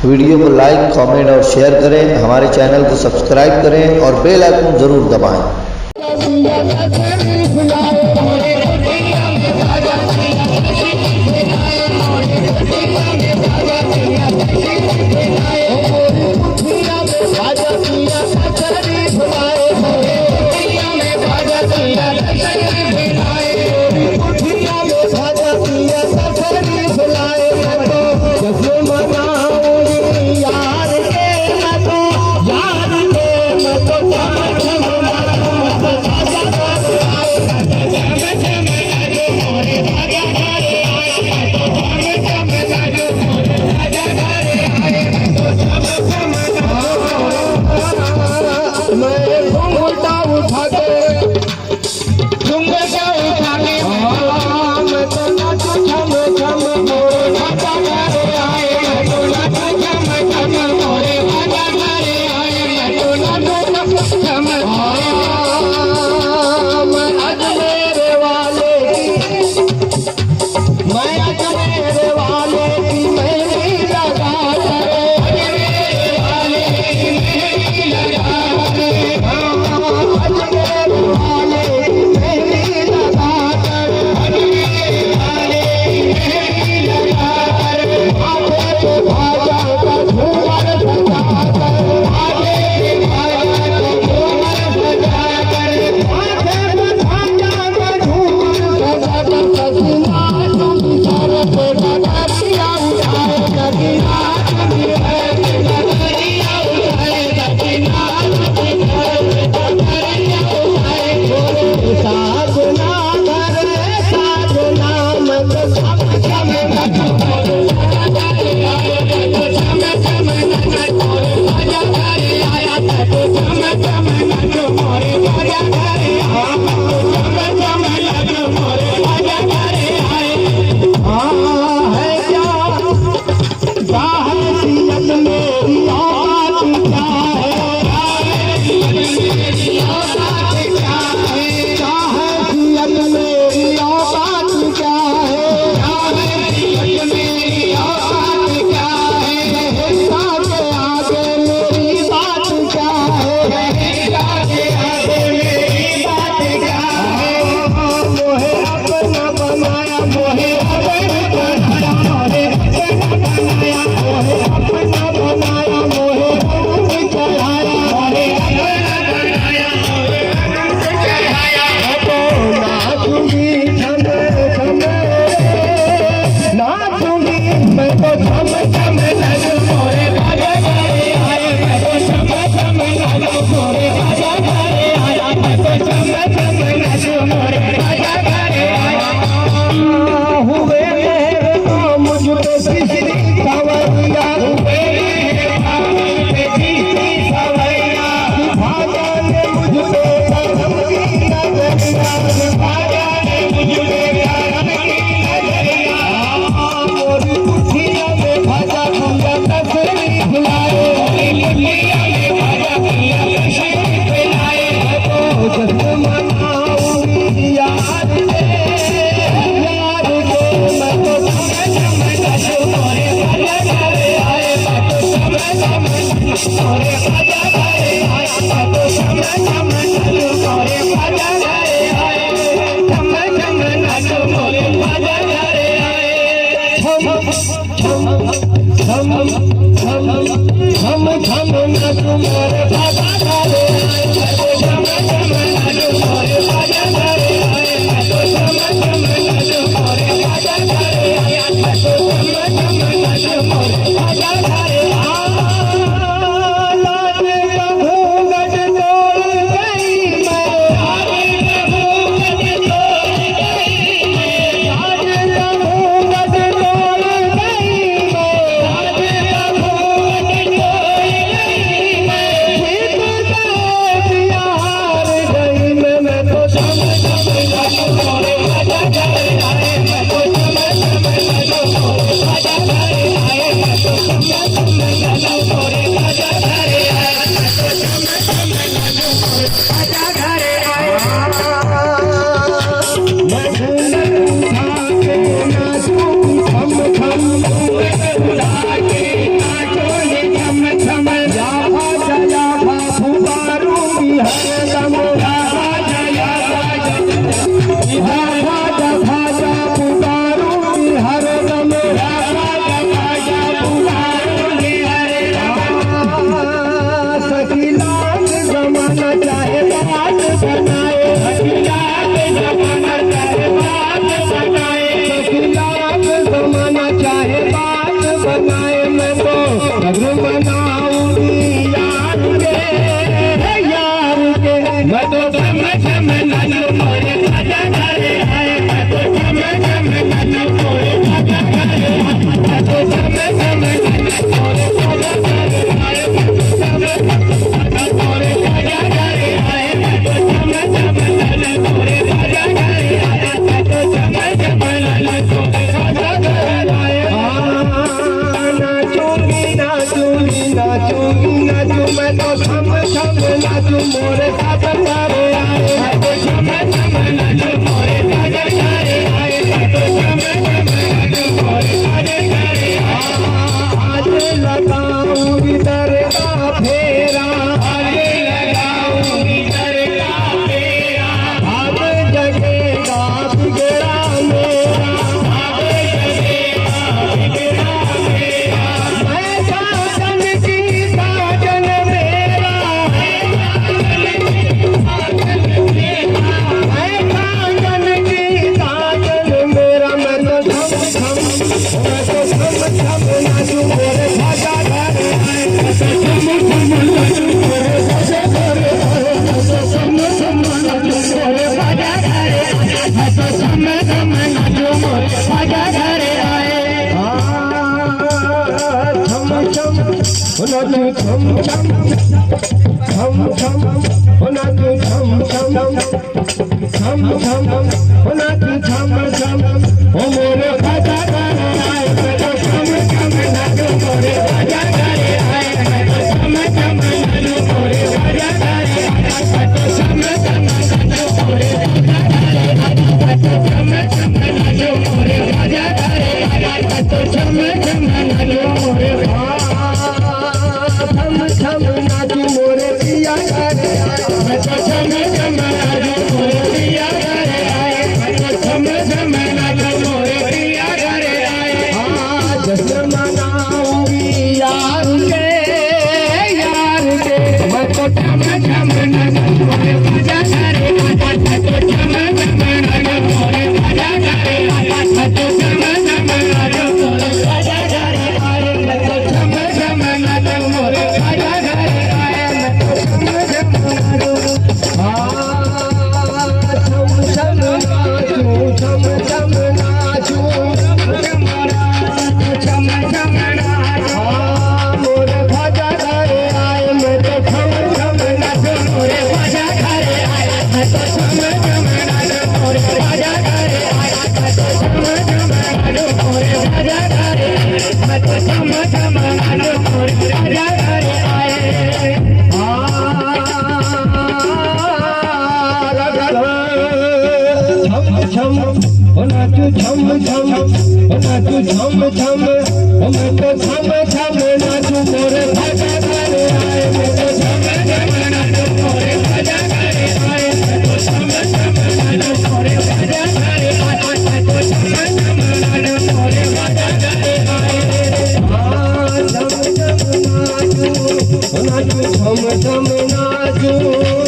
Video को like, comment और share करें। हमारे चैनल को सब्सक्राइब करें और बेल आइकन जरूर दबाएं। नाचूंगी नाचू मैं तो छम छम नाचू मोरे साजन घरे आए मैं तो छम छम नाचू मोरे साजन घरे आए मैं तो छम छम नाचू मोरे साजन घरे आज लगाऊंगी दरगाह फेरा आज लगाऊंगी दरगाह फेरा अब जगेगा बिगड़ा मेरा अब जगेगा बिगड़ा मेरा मैं साजन की साजन मेरा मैं साजन की साजन मेरा मैं तो छम छम नाचू मोरे भाजा घरे आए मैं तो छम छम नाचू मोरे भाजा घरे आए मैं तो छम छम नाचू मोरे भाजा घरे आए मैं तो छम छम नाचू मोरे भाजा घरे आए छम छम नाचू छम छम छम छम नाचू छम छम छम छम नाचू छम छम ओ मोरे भाजा घरे आए मैं तो छम छम नाचू मोरे भाजा घरे आए मैं तो छम छम नाचू मोरे भाजा घरे आए मैं तो छम छम नाचू मोरे भाजा घरे आए मैं तो छम छम नाचू मोरे भाजा घरे आए मैं तो छम छम नाचू मोरे छम छम नाचू मोरे पिया घरे आए मैं तो छम छम नाचू मोरे पिया घरे आए मैं तो छम छम नाचू मोरे पिया घरे आए जश्न मनाऊंगी यार के मैं तो छम छम नाचू मोरे भाजा घरे आए मैं तो छम छम नाचू मोरे भाजा घरे आए मैं तो छम छम नाचू मोरे भाजा घरे आए मैं तो छम छम नाचू मोरे भाजा घरे आए मैं तो छम छम नाचू छम छम नाचू छम छम नाचू मोरे भाजा घरे आए मैं तो छम छम नाचू मोरे भाजा घरे आए मैं तो छम छम नाचू मोरे भाजा घरे आए मैं तो छम छम नाचू मोरे भाजा घरे आए मैं तो छम छम नाचू मोरे भाजा घरे आए छम नाचू छम छम नाचू छम छम मैं तो छम छम नाचू मोरे भाजा घरे आए मैं तो छम छम नाचू मोरे भाजा घरे आए मैं तो छम छम नाचू मोरे भाजा घरे आए मैं तो छम छम नाचू मोरे भाजा घरे आए छम छम नाचू छम छम नाचू